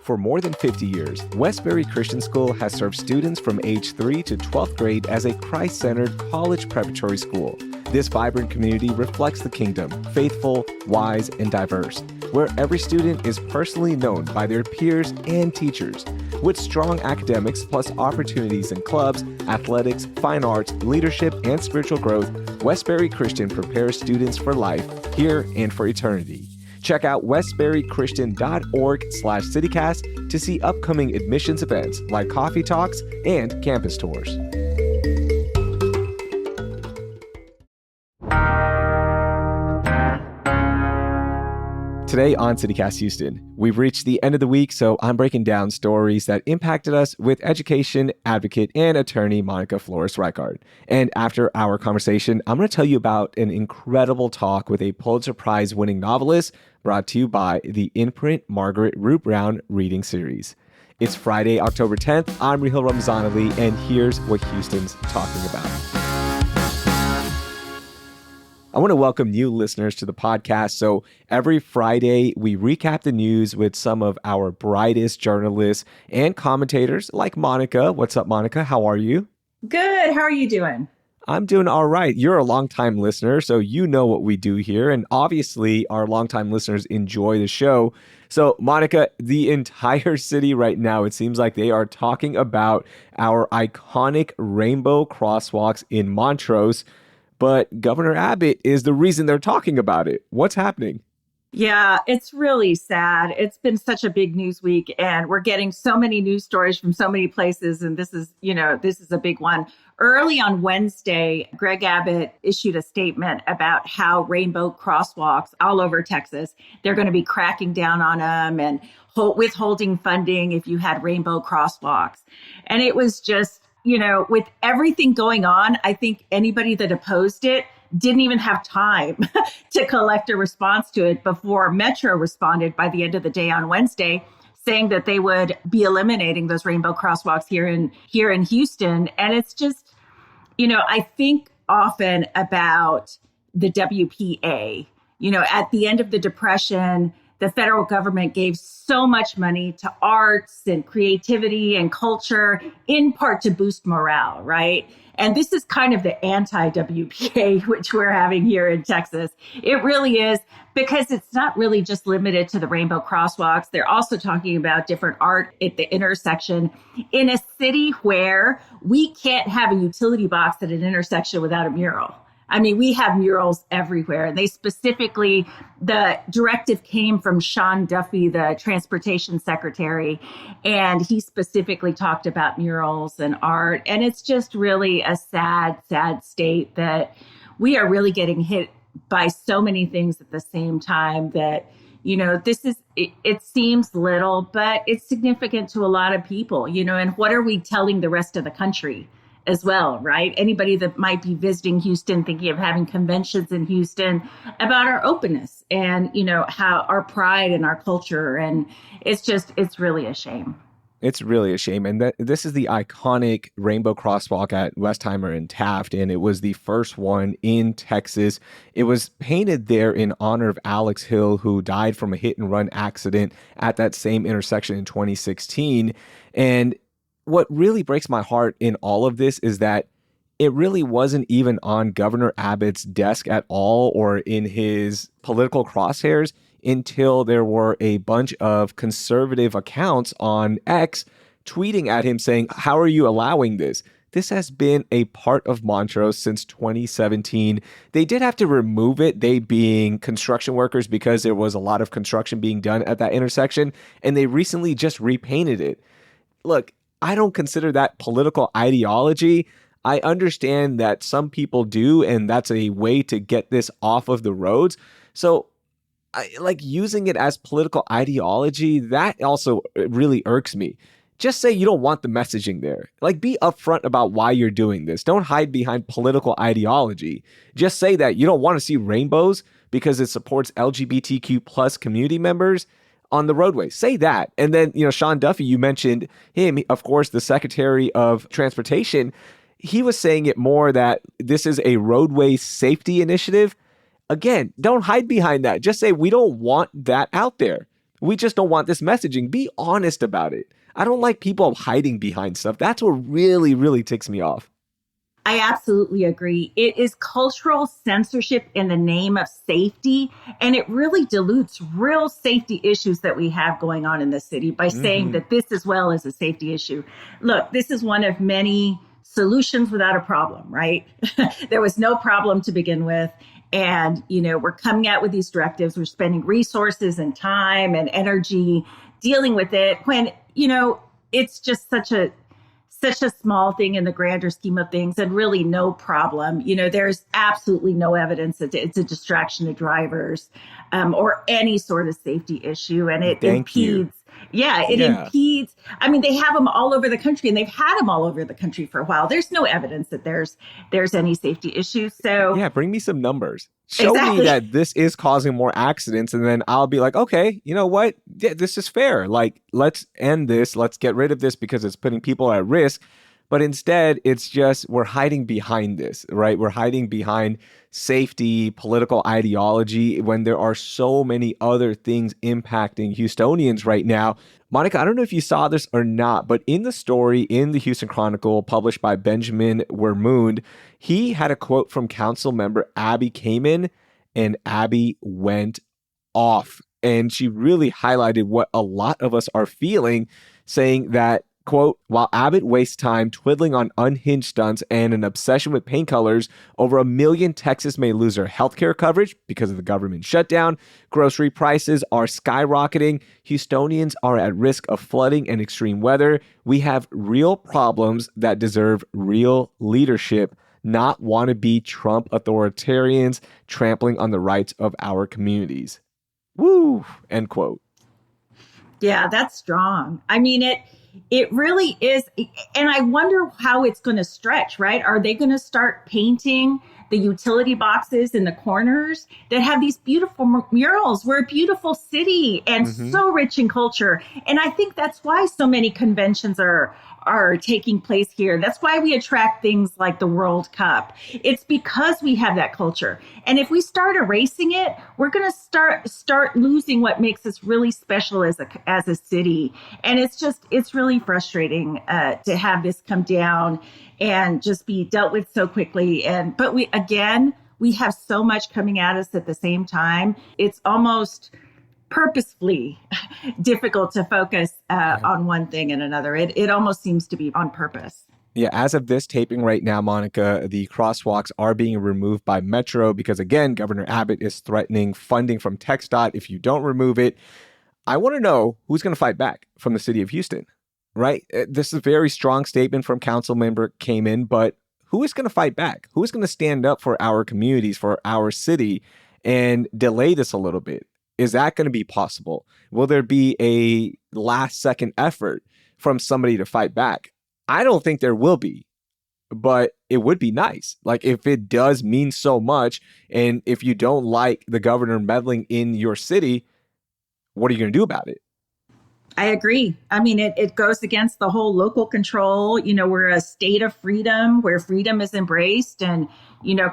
For more than 50 years, Westbury Christian School has served students from age 3 to 12th grade as a Christ-centered college preparatory school. This vibrant community reflects the kingdom, faithful, wise, and diverse, where every student is personally known by their peers and teachers. With strong academics plus opportunities in clubs, athletics, fine arts, leadership, and spiritual growth, Westbury Christian prepares students for life, here and for eternity. Check out westburychristian.org/citycast to see upcoming admissions events like coffee talks and campus tours. Today on CityCast Houston, we've reached the end of the week, so I'm breaking down stories that impacted us with education advocate and attorney Monica Flores Richart. And after our conversation, I'm going to tell you about an incredible talk with a Pulitzer Prize-winning novelist brought to you by the Imprint Margaret Root Brown Reading Series. It's Friday, October 10th. I'm Raheel Ramzanali, and here's what Houston's talking about. I want to welcome new listeners to the podcast. So every Friday, we recap the news with some of our brightest journalists and commentators like Monica. What's up, Monica? How are you? Good. How are you doing? I'm doing all right. You're a longtime listener, so you know what we do here. And obviously, our longtime listeners enjoy the show. So, Monica, the entire city right now, it seems like they are talking about our iconic rainbow crosswalks in Montrose. But Governor Abbott is the reason they're talking about it. What's happening? Yeah, it's really sad. It's been such a big news week, and we're getting so many news stories from so many places. And this is a big one. Early on Wednesday, Greg Abbott issued a statement about how rainbow crosswalks all over Texas, they're going to be cracking down on them and withholding funding if you had rainbow crosswalks. And it was just, with everything going on, I think anybody that opposed it didn't even have time to collect a response to it before Metro responded by the end of the day on Wednesday, saying that they would be eliminating those rainbow crosswalks here in Houston. And it's just, I think often about the WPA. At the end of the Depression, the federal government gave so much money to arts and creativity and culture, in part to boost morale, right? And this is kind of the anti-WPA, which we're having here in Texas. It really is, because it's not really just limited to the rainbow crosswalks. They're also talking about different art at the intersection in a city where we can't have a utility box at an intersection without a mural. I mean, we have murals everywhere. And the directive came from Sean Duffy, the transportation secretary, and he specifically talked about murals and art. And it's just really a sad, sad state that we are really getting hit by so many things at the same time that, it seems little, but it's significant to a lot of people, and what are we telling the rest of the country as well, right? Anybody that might be visiting Houston, thinking of having conventions in Houston, about our openness and, how our pride and our culture. And it's really a shame. It's really a shame. And this is the iconic rainbow crosswalk at Westheimer and Taft, and it was the first one in Texas. It was painted there in honor of Alex Hill, who died from a hit-and-run accident at that same intersection in 2016. And what really breaks my heart in all of this is that it really wasn't even on Governor Abbott's desk at all or in his political crosshairs until there were a bunch of conservative accounts on X tweeting at him saying, "How are you allowing this?" This has been a part of Montrose since 2017. They did have to remove it, they being construction workers, because there was a lot of construction being done at that intersection, and they recently just repainted it. Look, I don't consider that political ideology. I understand that some people do, and that's a way to get this off of the roads. So using it as political ideology, that also really irks me. Just say you don't want the messaging there. Be upfront about why you're doing this. Don't hide behind political ideology. Just say that you don't want to see rainbows because it supports LGBTQ plus community members on the roadway. Say that. And then, Sean Duffy, you mentioned him, of course, the Secretary of Transportation. He was saying it more that this is a roadway safety initiative. Again, don't hide behind that. Just say we don't want that out there. We just don't want this messaging. Be honest about it. I don't like people hiding behind stuff. That's what really, really ticks me off. I absolutely agree. It is cultural censorship in the name of safety, and it really dilutes real safety issues that we have going on in the city by saying Mm-hmm. that this as well is a safety issue. Look, this is one of many solutions without a problem, right? There was no problem to begin with. And, we're coming out with these directives. We're spending resources and time and energy dealing with it when, it's just such a small thing in the grander scheme of things and really no problem. There's absolutely no evidence that it's a distraction to drivers or any sort of safety issue. And it Thank you. impedes. Yeah, it Yeah. impedes. I mean, they have them all over the country and they've had them all over the country for a while. There's no evidence that there's any safety issues. So Yeah, bring me some numbers. Show me exactly. that this is causing more accidents, and then I'll be like, okay, you know what? Yeah, this is fair. Like, let's end this. Let's get rid of this because it's putting people at risk. But instead, it's just we're hiding behind this, right? We're hiding behind safety, political ideology, when there are so many other things impacting Houstonians right now. Monica, I don't know if you saw this or not, but in the story in the Houston Chronicle published by Benjamin Wermund, he had a quote from council member Abby Kamen, and Abby went off. And she really highlighted what a lot of us are feeling, saying that, quote, while Abbott wastes time twiddling on unhinged stunts and an obsession with paint colors, over 1 million Texas may lose their healthcare coverage because of the government shutdown. Grocery prices are skyrocketing. Houstonians are at risk of flooding and extreme weather. We have real problems that deserve real leadership, not wannabe Trump authoritarians trampling on the rights of our communities. Woo! End quote. Yeah, that's strong. I mean, it really is. And I wonder how it's going to stretch, right? Are they going to start painting the utility boxes in the corners that have these beautiful murals? We're a beautiful city and Mm-hmm. so rich in culture. And I think that's why so many conventions are taking place here. That's why we attract things like the World Cup. It's because we have that culture. And if we start erasing it, we're going to start losing what makes us really special as a city. And it's really frustrating to have this come down and just be dealt with so quickly. But we have so much coming at us at the same time. It's almost purposefully difficult to focus on one thing and another. It almost seems to be on purpose. Yeah, as of this taping right now, Monica, the crosswalks are being removed by Metro because, again, Governor Abbott is threatening funding from TxDOT if you don't remove it. I want to know who's going to fight back from the city of Houston, right? This is a very strong statement from council member Kamen, but who is going to fight back? Who is going to stand up for our communities, for our city, and delay this a little bit? Is that going to be possible? Will there be a last second effort from somebody to fight back? I don't think there will be, but it would be nice. Like, if it does mean so much, and if you don't like the governor meddling in your city, what are you going to do about it? I agree. I mean, it goes against the whole local control. We're a state of freedom where freedom is embraced and,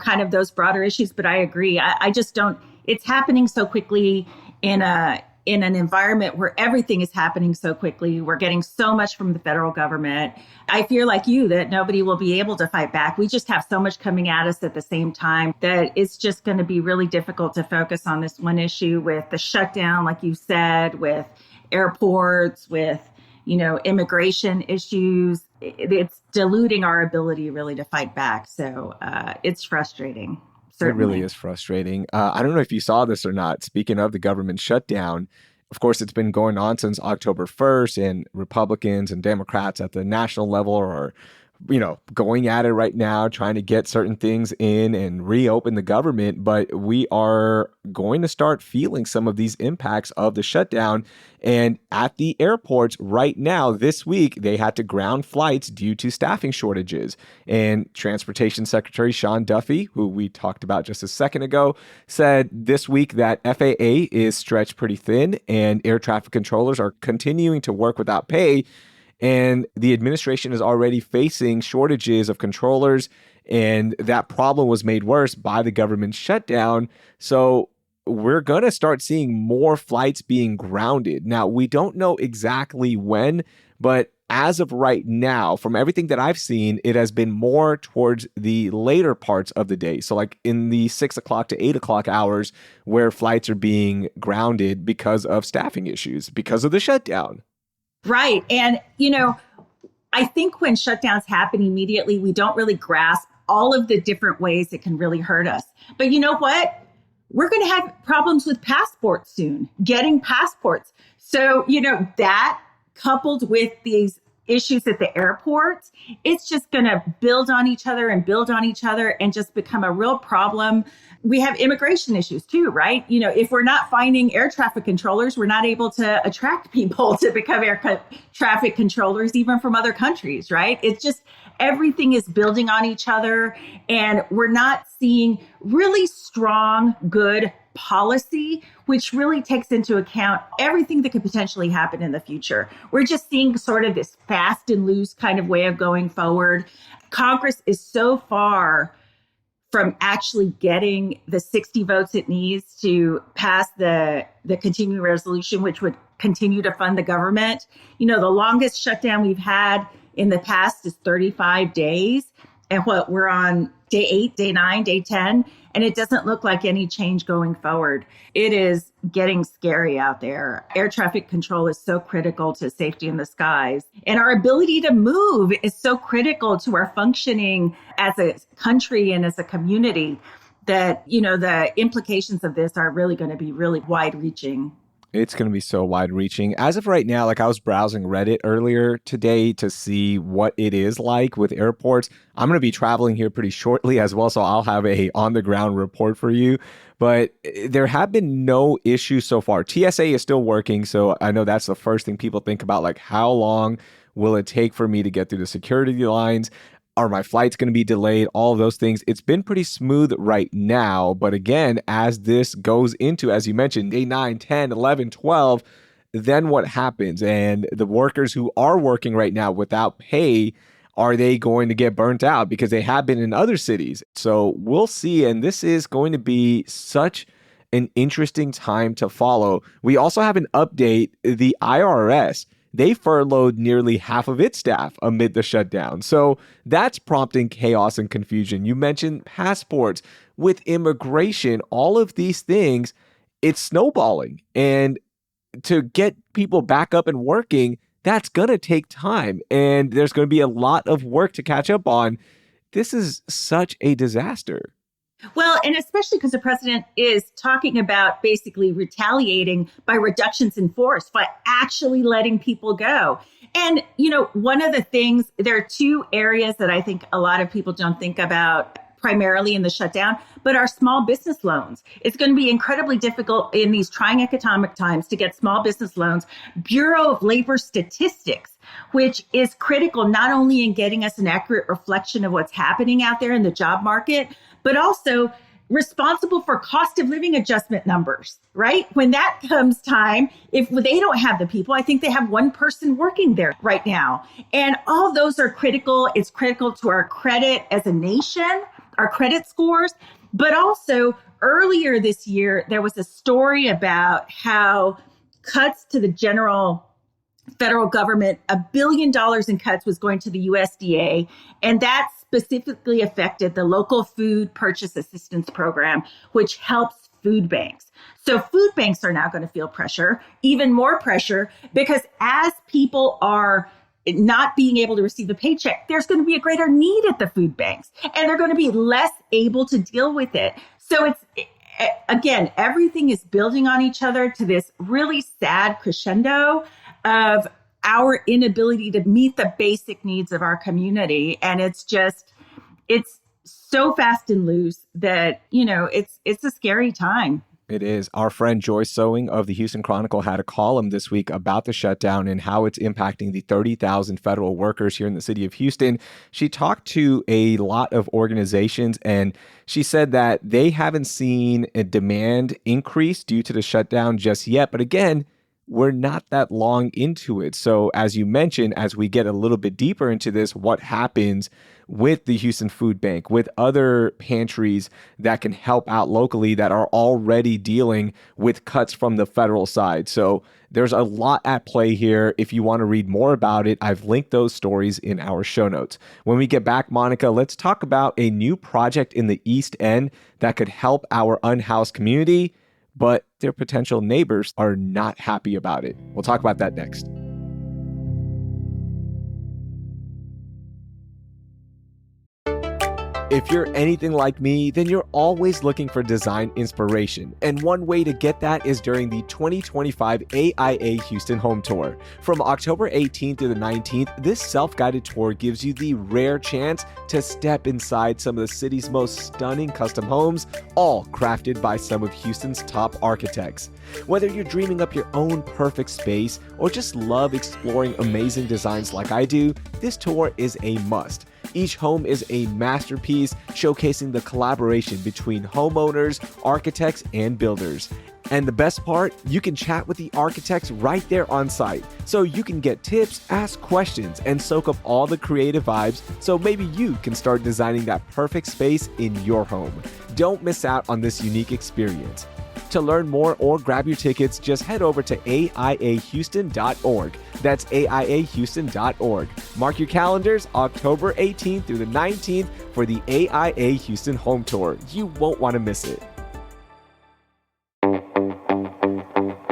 kind of those broader issues. But I agree. I just don't, it's happening so quickly in an environment where everything is happening so quickly. We're getting so much from the federal government. I fear like you that nobody will be able to fight back. We just have so much coming at us at the same time that it's just going to be really difficult to focus on this one issue with the shutdown, like you said, with airports, with, immigration issues. It's diluting our ability really to fight back. So it's frustrating. It really Certainly. is frustrating. I don't know if you saw this or not. Speaking of the government shutdown, of course, it's been going on since October 1st, and Republicans and Democrats at the national level are, going at it right now, trying to get certain things in and reopen the government. But we are going to start feeling some of these impacts of the shutdown. And at the airports right now, this week, they had to ground flights due to staffing shortages. And Transportation Secretary Sean Duffy, who we talked about just a second ago, said this week that FAA is stretched pretty thin and air traffic controllers are continuing to work without pay. And the administration is already facing shortages of controllers, and that problem was made worse by the government shutdown. So we're going to start seeing more flights being grounded. Now, we don't know exactly when, but as of right now, from everything that I've seen, it has been more towards the later parts of the day. So like in the 6 o'clock to 8 o'clock hours where flights are being grounded because of staffing issues, because of the shutdown. Right. And, I think when shutdowns happen immediately, we don't really grasp all of the different ways it can really hurt us. But you know what? We're going to have problems with passports soon, getting passports. So, that coupled with these issues at the airports, it's just going to build on each other and just become a real problem. We have immigration issues too, right? If we're not finding air traffic controllers, we're not able to attract people to become traffic controllers, even from other countries, right? It's just everything is building on each other, and we're not seeing really strong, good policy, which really takes into account everything that could potentially happen in the future. We're just seeing sort of this fast and loose kind of way of going forward. Congress is so far from actually getting the 60 votes it needs to pass the continuing resolution, which would continue to fund the government. The longest shutdown we've had in the past is 35 days. And we're on day 8, day 9, day 10, and it doesn't look like any change going forward. It is getting scary out there. Air traffic control is so critical to safety in the skies. And our ability to move is so critical to our functioning as a country and as a community that, the implications of this are really going to be really wide reaching. It's going to be so wide reaching. As of right now, like I was browsing Reddit earlier today to see what it is like with airports. I'm going to be traveling here pretty shortly as well, so I'll have a on the ground report for you. But there have been no issues so far. TSA is still working, so I know that's the first thing people think about, like how long will it take for me to get through the security lines? Are my flights going to be delayed? All of those things. It's been pretty smooth right now. But again, as this goes into, as you mentioned, day 9, 10, 11, 12, then what happens? And the workers who are working right now without pay, are they going to get burnt out? Because they have been in other cities. So we'll see. And this is going to be such an interesting time to follow. We also have an update. The IRS, they furloughed nearly half of its staff amid the shutdown. So that's prompting chaos and confusion. You mentioned passports with immigration, all of these things, it's snowballing. And to get people back up and working, that's going to take time. And there's going to be a lot of work to catch up on. This is such a disaster. Well, and especially because the president is talking about basically retaliating by reductions in force, by actually letting people go. And, one of the things, there are two areas that I think a lot of people don't think about primarily in the shutdown, but our small business loans. It's going to be incredibly difficult in these trying economic times to get small business loans. Bureau of Labor Statistics, which is critical not only in getting us an accurate reflection of what's happening out there in the job market, but also responsible for cost of living adjustment numbers, right? When that comes time, if they don't have the people, I think they have one person working there right now. And all of those are critical. It's critical to our credit as a nation, our credit scores. But also earlier this year, there was a story about how cuts to the general federal government, $1 billion in cuts was going to the USDA. And that specifically affected the local food purchase assistance program, which helps food banks. So food banks are now going to feel pressure, even more pressure, because as people are not being able to receive a paycheck, there's going to be a greater need at the food banks, and they're going to be less able to deal with it. So it's, again, everything is building on each other to this really sad crescendo of our inability to meet the basic needs of our community. And it's so fast and loose that, it's a scary time. It is. Our friend Joyce Sewing of the Houston Chronicle had a column this week about the shutdown and how it's impacting the 30,000 federal workers here in the city of Houston. She talked to a lot of organizations, and she said that they haven't seen a demand increase due to the shutdown just yet. But again, we're not that long into it. So, as you mentioned, as we get a little bit deeper into this, what happens with the Houston Food Bank, with other pantries that can help out locally that are already dealing with cuts from the federal side. So, there's a lot at play here. If you want to read more about it, I've linked those stories in our show notes. When we get back, Monica, let's talk about a new project in the East End that could help our unhoused community, but their potential neighbors are not happy about it. We'll talk about that next. If you're anything like me, then you're always looking for design inspiration. And one way to get that is during the 2025 AIA Houston Home Tour. From October 18th through the 19th, this self-guided tour gives you the rare chance to step inside some of the city's most stunning custom homes, all crafted by some of Houston's top architects. Whether you're dreaming up your own perfect space or just love exploring amazing designs like I do, this tour is a must. Each home is a masterpiece showcasing the collaboration between homeowners, architects, and builders. And the best part, you can chat with the architects right there on site. So you can get tips, ask questions, and soak up all the creative vibes so maybe you can start designing that perfect space in your home. Don't miss out on this unique experience. To learn more or grab your tickets, just head over to aiahouston.org. That's aiahouston.org. Mark your calendars, October 18th through the 19th for the AIA Houston Home Tour. You won't want to miss it.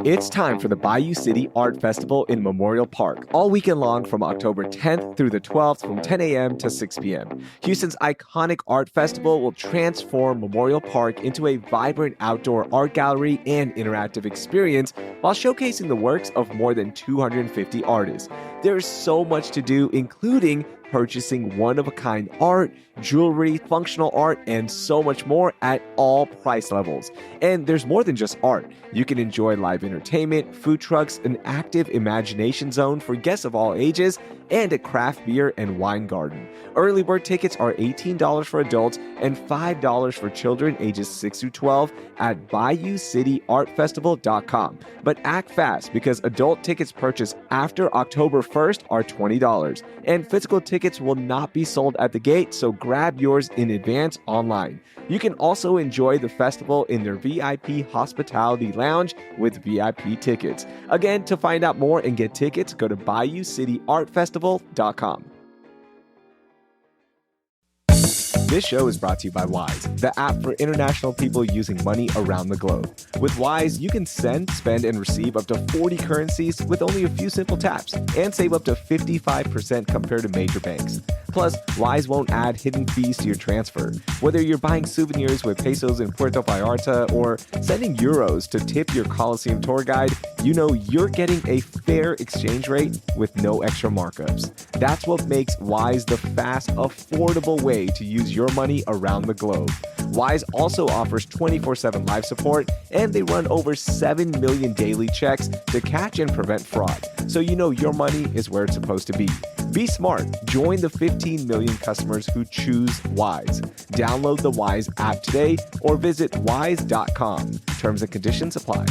It's time for the Bayou City Art Festival in Memorial Park, all weekend long from October 10th through the 12th from 10 a.m. to 6 p.m. Houston's iconic art festival will transform Memorial Park into a vibrant outdoor art gallery and interactive experience while showcasing the works of more than 250 artists. There's so much to do, including purchasing one-of-a-kind art, jewelry, functional art, and so much more at all price levels. And there's more than just art. You can enjoy live entertainment, food trucks, an active imagination zone for guests of all ages, and a craft beer and wine garden. Early bird tickets are $18 for adults and $5 for children ages 6 through 12 at BayouCityArtFestival.com. But act fast because adult tickets purchased after October 1st are $20, and physical tickets will not be sold at the gate, so grab yours in advance online. You can also enjoy the festival in their VIP Hospitality Lounge with VIP tickets. Again, to find out more and get tickets, go to BayouCityArtFestival.com. This show is brought to you by Wise, the app for international people using money around the globe. With Wise, you can send, spend, and receive up to 40 currencies with only a few simple taps and save up to 55% compared to major banks. Plus, Wise won't add hidden fees to your transfer. Whether you're buying souvenirs with pesos in Puerto Vallarta or sending euros to tip your Coliseum tour guide, you know you're getting a fair exchange rate with no extra markups. That's what makes Wise the fast, affordable way to use your money around the globe. Wise also offers 24/7 live support, and they run over 7 million daily checks to catch and prevent fraud, so you know your money is where it's supposed to be. Be smart. Join the 15 million customers who choose Wise. Download the Wise app today or visit wise.com. Terms and conditions apply.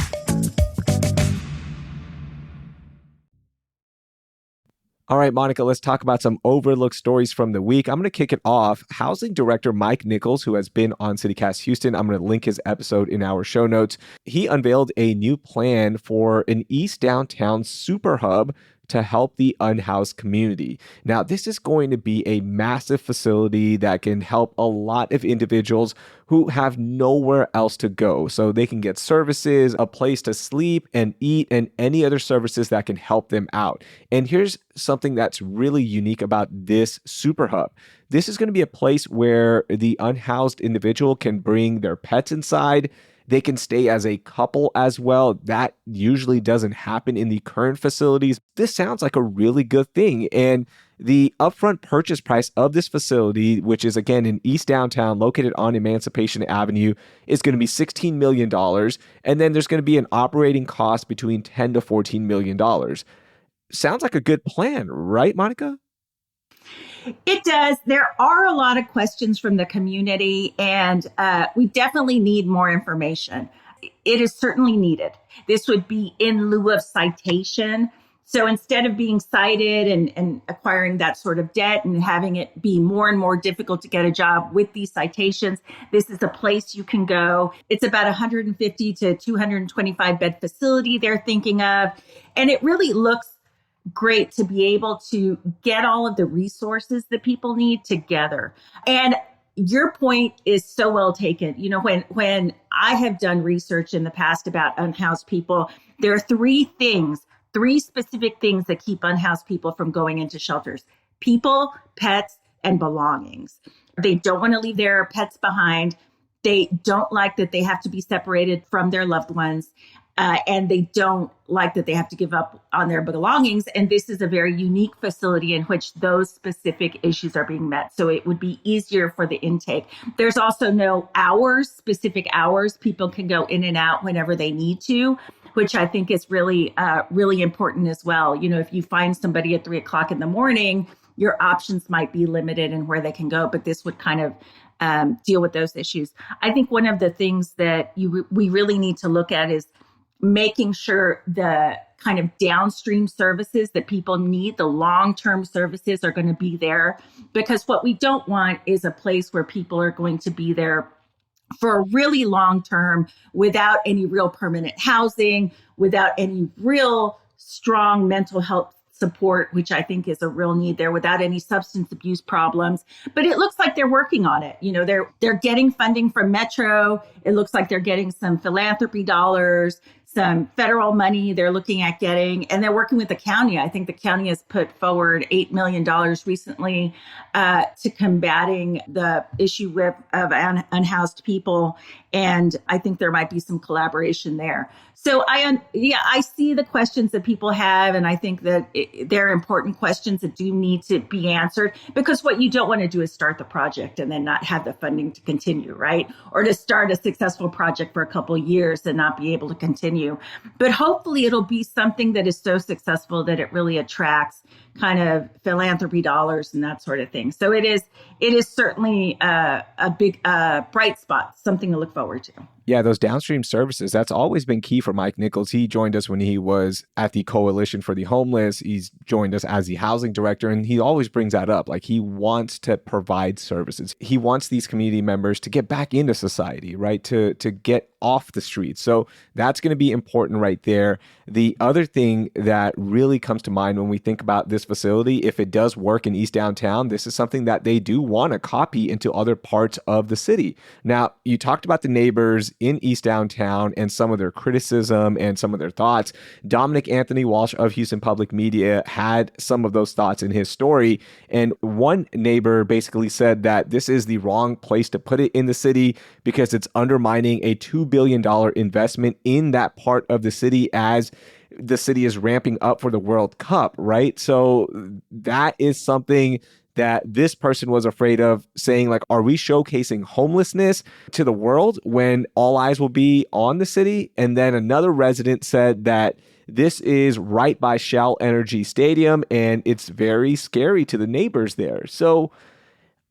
All right, Monica, let's talk about some overlooked stories from the week. I'm going to kick it off. Housing Director Mike Nichols, who has been on CityCast Houston, I'm going to link his episode in our show notes. He unveiled a new plan for an East Downtown super hub to help the unhoused community. Now, this is going to be a massive facility that can help a lot of individuals who have nowhere else to go. So they can get services, a place to sleep and eat, and any other services that can help them out. And here's something that's really unique about this super hub. This is going to be a place where the unhoused individual can bring their pets inside. They can stay as a couple as well. That usually doesn't happen in the current facilities. This sounds like a really good thing. And the upfront purchase price of this facility, which is again in East Downtown, located on Emancipation Avenue, is going to be $16 million. And then there's going to be an operating cost between $10 to $14 million. Sounds like a good plan, right, Monica? It does. There are a lot of questions from the community, and we definitely need more information. it is certainly needed. This would be in lieu of citation. So instead of being cited and acquiring that sort of debt and having it be more and more difficult to get a job with these citations, this is a place you can go. It's about 150 to 225 bed facility they're thinking of. And it really looks great to be able to get all of the resources that people need together. And your point is so well taken. You know, when I have done research in the past about unhoused people, there are three specific things that keep unhoused people from going into shelters: people, pets, and belongings. They don't want to leave their pets behind. They don't like that they have to be separated from their loved ones. And they don't like that they have to give up on their belongings. And this is a very unique facility in which those specific issues are being met. So it would be easier for the intake. There's also no specific hours. People can go in and out whenever they need to, which I think is really, really important as well. You know, if you find somebody at 3 o'clock in the morning, your options might be limited in where they can go, but this would kind of deal with those issues. I think one of the things that we really need to look at is making sure the kind of downstream services that people need, the long-term services, are going to be there. Because what we don't want is a place where people are going to be there for a really long term without any real permanent housing, without any real strong mental health support, which I think is a real need there, without any substance abuse problems. But it looks like they're working on it. You know, they're getting funding from Metro. It looks like they're getting some philanthropy dollars, some federal money they're looking at getting, and they're working with the county. I think the county has put forward $8 million recently to combating the issue of unhoused people. And I think there might be some collaboration there. So I see the questions that people have, and I think that they're important questions that do need to be answered, because what you don't want to do is start the project and then not have the funding to continue, right? Or to start a successful project for a couple of years and not be able to continue. But hopefully it'll be something that is so successful that it really attracts kind of philanthropy dollars and that sort of thing. So it is certainly a big bright spot, something to look forward to. Yeah, those downstream services, that's always been key for Mike Nichols. He joined us when he was at the Coalition for the Homeless. He's joined us as the housing director, and he always brings that up. Like, he wants to provide services. He wants these community members to get back into society, right? To get off the streets. So that's going to be important right there. The other thing that really comes to mind when we think about this facility, if it does work in East Downtown, this is something that they do want to copy into other parts of the city. Now, you talked about the neighbors in East Downtown and some of their criticism and some of their thoughts. Dominic Anthony Walsh of Houston Public Media had some of those thoughts in his story. And one neighbor basically said that this is the wrong place to put it in the city because it's undermining a $2 billion investment in that part of the city as the city is ramping up for the World Cup, right? So that is something that this person was afraid of, saying, like, are we showcasing homelessness to the world when all eyes will be on the city? And then another resident said that this is right by Shell Energy Stadium and it's very scary to the neighbors there. So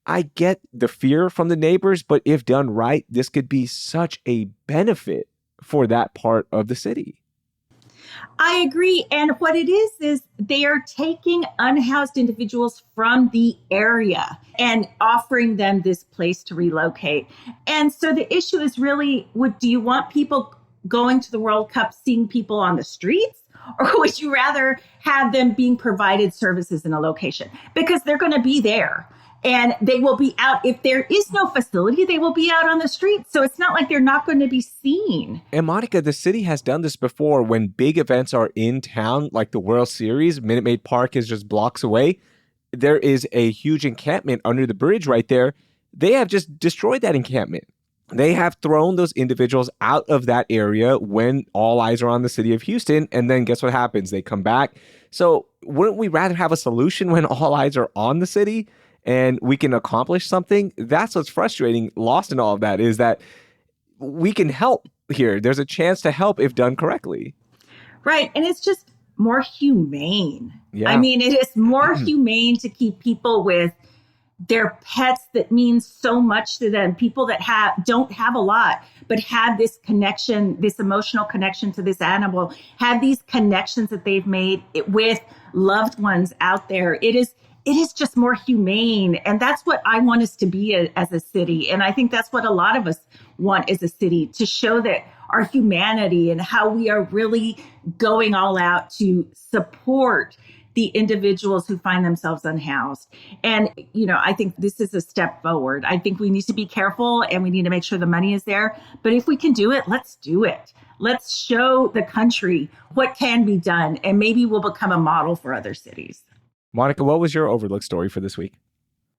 I get the fear from the neighbors, but if done right, this could be such a benefit for that part of the city. I agree. And what it is they are taking unhoused individuals from the area and offering them this place to relocate. And so the issue is really, do you want people going to the World Cup seeing people on the streets? Or would you rather have them being provided services in a location? Because they're going to be there. And they will be out. If there is no facility, they will be out on the street. So it's not like they're not going to be seen. And Monica, the city has done this before when big events are in town, like the World Series. Minute Maid Park is just blocks away. There is a huge encampment under the bridge right there. They have just destroyed that encampment. They have thrown those individuals out of that area when all eyes are on the city of Houston. And then guess what happens? They come back. So wouldn't we rather have a solution when all eyes are on the city and we can accomplish something? That's what's frustrating. Lost in all of that is that we can help here. There's a chance to help if done correctly. Right. And it's just more humane. Yeah. I mean, it is more humane to keep people with their pets that mean so much to them, people that don't have a lot, but have this connection, this emotional connection to this animal, have these connections that they've made with loved ones out there. It is just more humane. And that's what I want us to be as a city. And I think that's what a lot of us want as a city, to show that our humanity and how we are really going all out to support the individuals who find themselves unhoused. And, I think this is a step forward. I think we need to be careful and we need to make sure the money is there. But if we can do it, let's do it. Let's show the country what can be done. And maybe we'll become a model for other cities. Monica, what was your overlooked story for this week?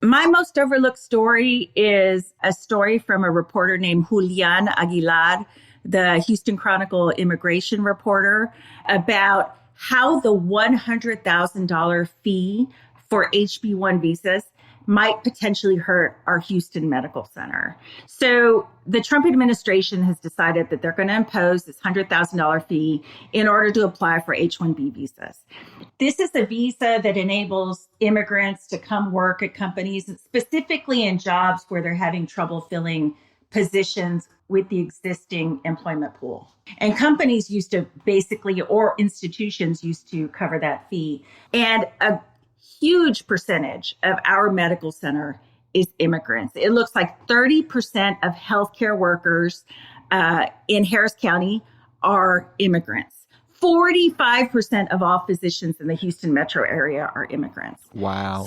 My most overlooked story is a story from a reporter named Julian Aguilar, the Houston Chronicle immigration reporter, about how the $100,000 fee for HB1 visas might potentially hurt our Houston Medical Center. So the Trump administration has decided that they're going to impose this $100,000 fee in order to apply for H-1B visas. This is a visa that enables immigrants to come work at companies, specifically in jobs where they're having trouble filling positions with the existing employment pool. And companies used to or institutions used to cover that fee. And a huge percentage of our medical center is immigrants. It looks like 30% of healthcare workers in Harris County are immigrants. 45% of all physicians in the Houston metro area are immigrants. Wow.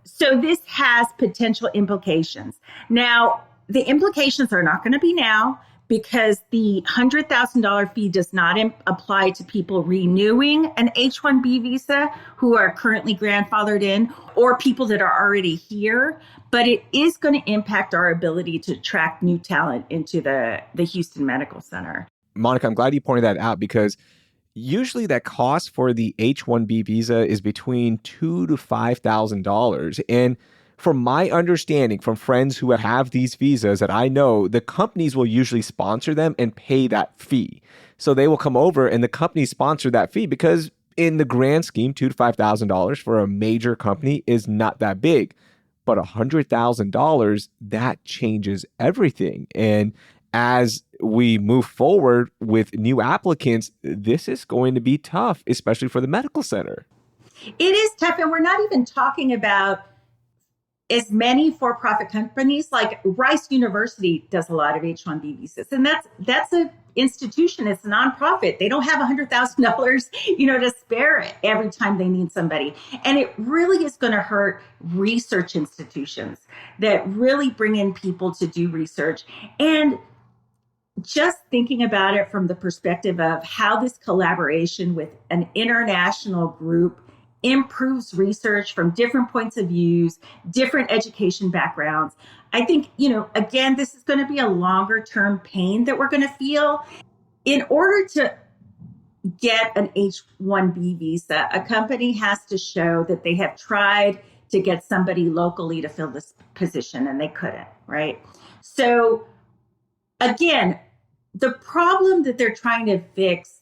So this has potential implications. Now, the implications are not going to be now, because the $100,000 fee does not apply to people renewing an H-1B visa who are currently grandfathered in, or people that are already here. But it is going to impact our ability to attract new talent into the Houston Medical Center. Monica, I'm glad you pointed that out, because usually that cost for the H-1B visa is between $2,000 to $5,000. And from my understanding, from friends who have these visas that I know, the companies will usually sponsor them and pay that fee. So they will come over and the companies sponsor that fee, because in the grand scheme, $2,000 to $5,000 for a major company is not that big. But $100,000, that changes everything. And as we move forward with new applicants, this is going to be tough, especially for the medical center. It is tough. And we're not even talking about as many for-profit companies. Like Rice University does a lot of H-1B visas, and that's an institution. It's a nonprofit. They don't have $100,000, to spare every time they need somebody. And it really is going to hurt research institutions that really bring in people to do research. And just thinking about it from the perspective of how this collaboration with an international group improves research from different points of views, different education backgrounds. I think, again, this is going to be a longer term pain that we're going to feel. In order to get an H-1B visa, a company has to show that they have tried to get somebody locally to fill this position and they couldn't, right? So again, the problem that they're trying to fix,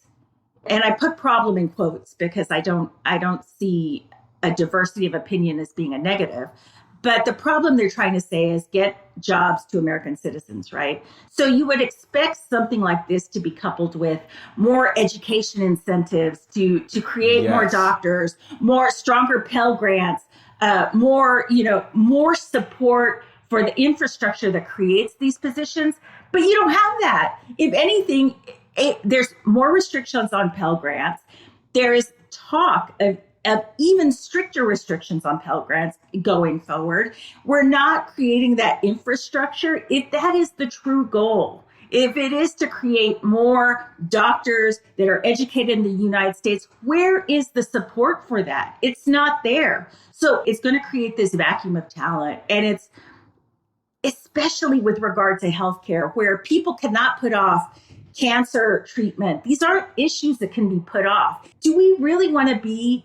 and I put problem in quotes because I don't see a diversity of opinion as being a negative. But the problem they're trying to say is get jobs to American citizens, right? So you would expect something like this to be coupled with more education incentives to create more doctors, more stronger Pell Grants, more support for the infrastructure that creates these positions. But you don't have that. If anything, there's more restrictions on Pell Grants. There is talk of even stricter restrictions on Pell Grants going forward. We're not creating that infrastructure. If that is the true goal, if it is to create more doctors that are educated in the United States, where is the support for that? It's not there. So it's going to create this vacuum of talent. And it's especially with regard to healthcare, where people cannot put off cancer treatment. These aren't issues that can be put off. Do we really want to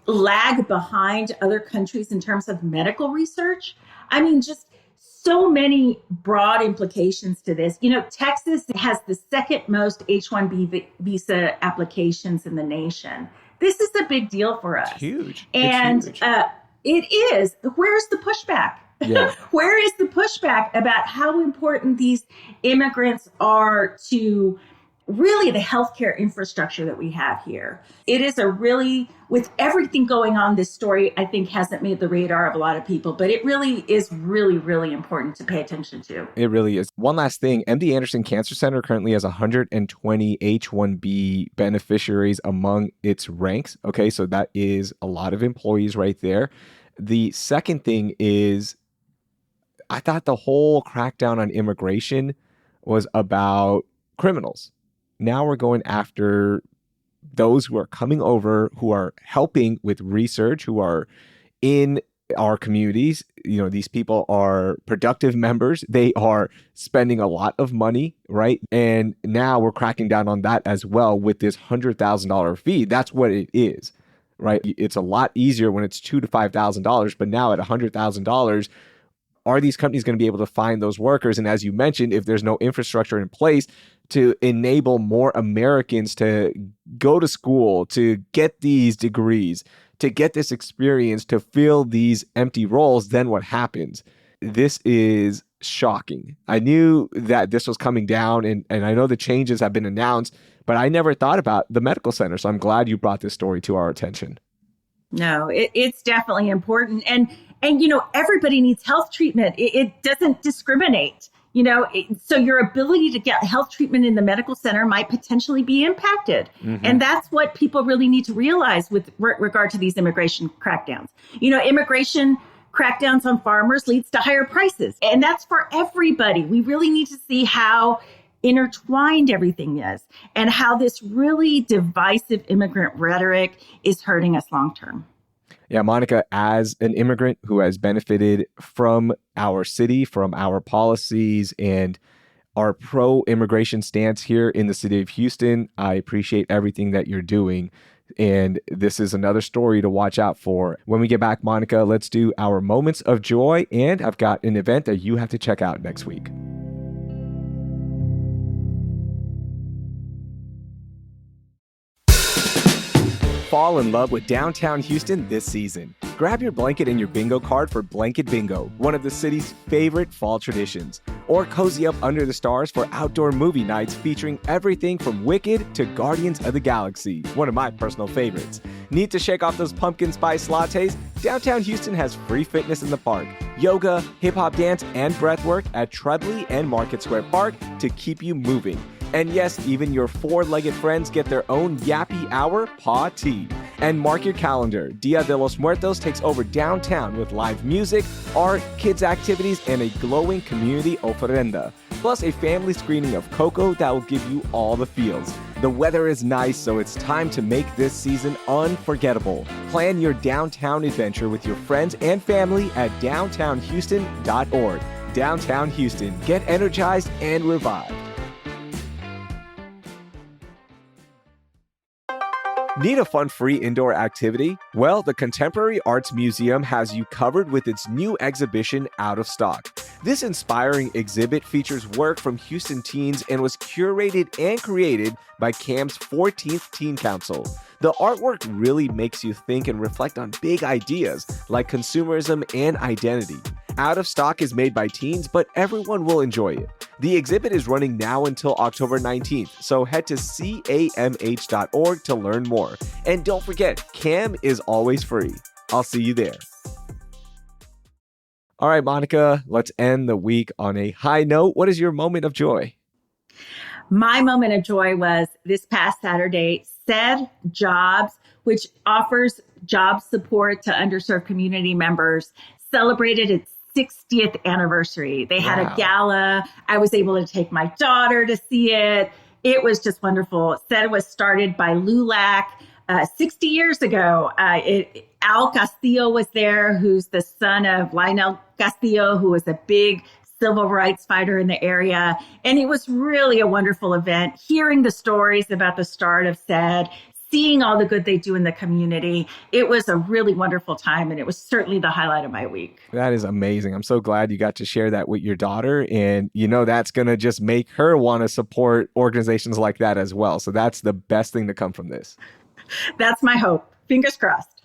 lag behind other countries in terms of medical research? I mean, just so many broad implications to this. Texas has the second most H-1B visa applications in the nation. This is a big deal for us. It's huge. And it's huge. It is. Where's the pushback? Yeah. Where is the pushback about how important these immigrants are to really the healthcare infrastructure that we have here? It is a really, with everything going on, this story, I think, hasn't made the radar of a lot of people, but it really is really, really important to pay attention to. It really is. One last thing, MD Anderson Cancer Center currently has 120 H-1B beneficiaries among its ranks. Okay, so that is a lot of employees right there. The second thing is, I thought the whole crackdown on immigration was about criminals. Now we're going after those who are coming over, who are helping with research, who are in our communities. You know, these people are productive members. They are spending a lot of money, right? And now we're cracking down on that as well with this $100,000 fee. That's what it is, right? It's a lot easier when it's $2,000 to $5,000, but now at $100,000, are these companies going to be able to find those workers? And as you mentioned, if there's no infrastructure in place to enable more Americans to go to school, to get these degrees, to get this experience, to fill these empty roles, then what happens? This is shocking. I knew that this was coming down, and I know the changes have been announced, but I never thought about the medical center. So I'm glad you brought this story to our attention. No, it's definitely important. And, you know, everybody needs health treatment. It doesn't discriminate, you know, so your ability to get health treatment in the medical center might potentially be impacted. Mm-hmm. And that's what people really need to realize with regard to these immigration crackdowns. You know, immigration crackdowns on farmers leads to higher prices. And that's for everybody. We really need to see how intertwined everything is and how this really divisive immigrant rhetoric is hurting us long term. Yeah, Monica, as an immigrant who has benefited from our city, from our policies, and our pro-immigration stance here in the city of Houston, I appreciate everything that you're doing. And this is another story to watch out for. When we get back, Monica, let's do our moments of joy. And I've got an event that you have to check out next week. Fall in love with downtown Houston this season. Grab your blanket and your bingo card for Blanket Bingo, one of the city's favorite fall traditions. Or cozy up under the stars for outdoor movie nights featuring everything from Wicked to Guardians of the Galaxy, one of my personal favorites. Need to shake off those pumpkin spice lattes? Downtown Houston has free fitness in the park, yoga, hip-hop dance, and breathwork at Treadley and Market Square Park to keep you moving. And yes, even your four-legged friends get their own Yappy Hour Paw Tea. And mark your calendar, Dia de los Muertos takes over downtown with live music, art, kids activities, and a glowing community ofrenda. Plus a family screening of Coco that will give you all the feels. The weather is nice, so it's time to make this season unforgettable. Plan your downtown adventure with your friends and family at downtownhouston.org. Downtown Houston, get energized and revived. Need a fun free indoor activity? Well, the Contemporary Arts Museum has you covered with its new exhibition, Out of Stock. This inspiring exhibit features work from Houston teens and was curated and created by CAM's 14th Teen Council. The artwork really makes you think and reflect on big ideas like consumerism and identity. Out of Stock is made by teens, but everyone will enjoy it. The exhibit is running now until October 19th, so head to camh.org to learn more. And don't forget, CAM is always free. I'll see you there. All right, Monica, let's end the week on a high note. What is your moment of joy? My moment of joy was this past Saturday, SED Jobs, which offers job support to underserved community members, celebrated its 60th anniversary. They had a gala. I was able to take my daughter to see it. It was just wonderful. SED was started by LULAC 60 years ago. Al Castillo was there, who's the son of Lionel Castillo, who was a big civil rights fighter in the area. And it was really a wonderful event, hearing the stories about the start of SED, seeing all the good they do in the community. It was a really wonderful time, and it was certainly the highlight of my week. That is amazing. I'm so glad you got to share that with your daughter. And, you know, that's going to just make her want to support organizations like that as well. So that's the best thing to come from this. That's my hope. Fingers crossed.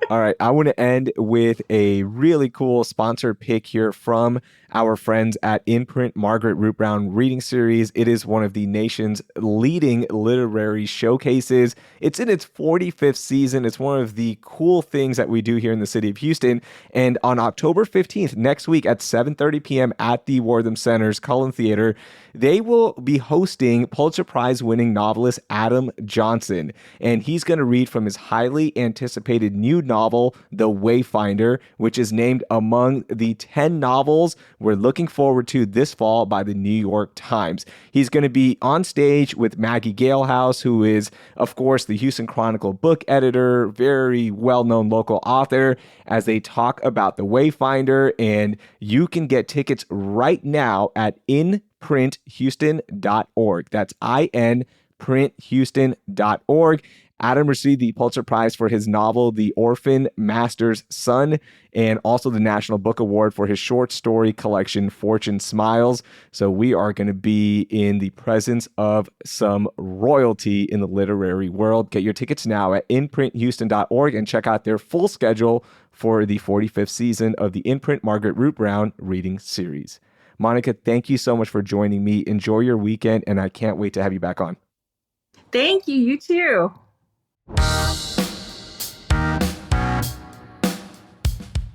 All right, I want to end with a really cool sponsored pick here from our friends at Imprint Margaret Root Brown Reading Series. It is one of the nation's leading literary showcases. It's in its 45th season. It's one of the cool things that we do here in the city of Houston. And on October 15th, next week at 7:30 p.m. at the Wortham Center's Cullen Theater, they will be hosting Pulitzer Prize winning novelist Adam Johnson. And he's going to read from his highly anticipated new novel, The Wayfinder, which is named among the 10 novels we're looking forward to this fall by the New York Times. He's going to be on stage with Maggie Galehouse, who is, of course, the Houston Chronicle book editor, very well-known local author, as they talk about The Wayfinder. And you can get tickets right now at inprinthouston.org. That's inprinthouston.org. Adam received the Pulitzer Prize for his novel, The Orphan Master's Son, and also the National Book Award for his short story collection, Fortune Smiles. So we are going to be in the presence of some royalty in the literary world. Get your tickets now at inprinthouston.org and check out their full schedule for the 45th season of the Imprint Margaret Root Brown Reading Series. Monica, thank you so much for joining me. Enjoy your weekend, and I can't wait to have you back on. Thank you. You too.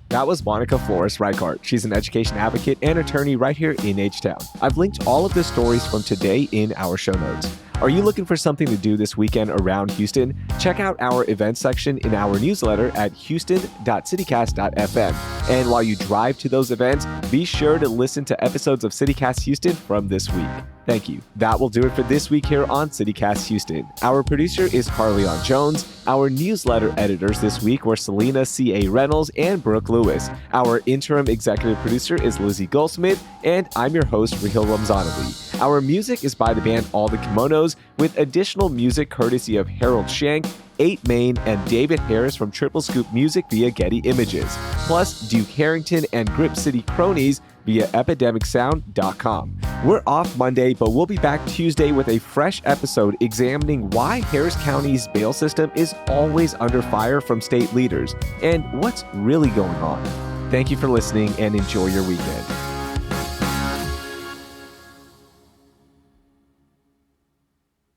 That was Monica Flores Richart. She's an education advocate and attorney right here in H-Town. I've linked all of the stories from today in our show notes. Are you looking for something to do this weekend around Houston? Check out our events section in our newsletter at houston.citycast.fm. And while you drive to those events, be sure to listen to episodes of CityCast Houston from this week. Thank you. That will do it for this week here on CityCast Houston. Our producer is Carleon Jones. Our newsletter editors this week were Selena C.A. Reynolds and Brooke Lewis. Our interim executive producer is Lizzie Goldsmith, and I'm your host, Raheel Ramzanali. Our music is by the band All the Kimonos, with additional music courtesy of Harold Shank, 8 Main, and David Harris from Triple Scoop Music via Getty Images, plus Duke Harrington and Grip City Cronies via epidemicsound.com. We're off Monday, but we'll be back Tuesday with a fresh episode examining why Harris County's bail system is always under fire from state leaders and what's really going on. Thank you for listening and enjoy your weekend.